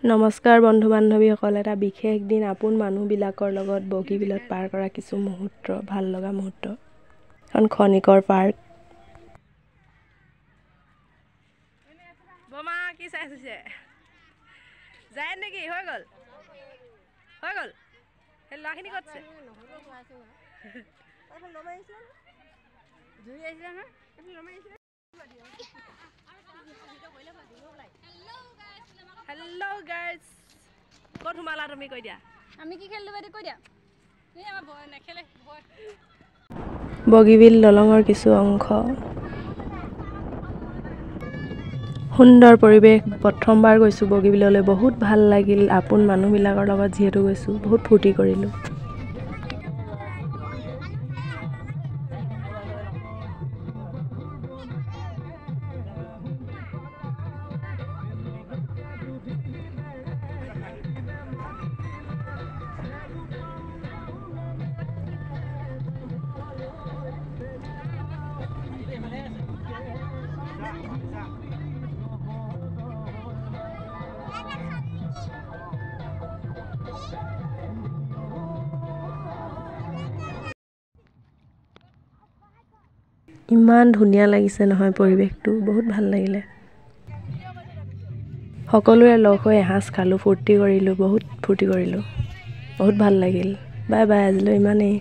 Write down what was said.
নমস্কাৰ বন্ধু বান্ধৱীসকল, এটা বিশেষ দিন আপোন মানুহবিলাকৰ লগত বগীবিলত পাৰ কৰা কিছু মুহূৰ্ত, ভাল লগা মুহূৰ্ত। এখন খনিকৰ পাৰ্ক। বমা কি চাইছে? যায় নেকি? হৈ গ'ল হৈ গ'ল। সেই ল'ৰাখিনি ক'তছে? হেল্ল' গাইজ, ক'ত সোমালা তুমি? কৈ দিয়া। আমি কি খেলিলো বাইদেউ কৈ দিয়া। এই আমাৰ ভয় নেখেলে ভয়। বগীবিল দলঙৰ কিছু অংশ। সুন্দৰ পৰিৱেশ। প্ৰথমবাৰ গৈছোঁ বগীবিললৈ, বহুত ভাল লাগিল। আপোন মানুহবিলাকৰ লগত যিহেতু গৈছোঁ, বহুত ফূৰ্তি কৰিলোঁ। ইমান ধুনীয়া লাগিছে নহয় পৰিৱেশটো, বহুত ভাল লাগিলে। সকলোৰে লগ হৈ এসাঁজ খালোঁ, ফূৰ্তি কৰিলোঁ, বহুত ফূৰ্তি কৰিলোঁ, বহুত ভাল লাগিল। বাই বাই, আজিলৈ ইমানেই।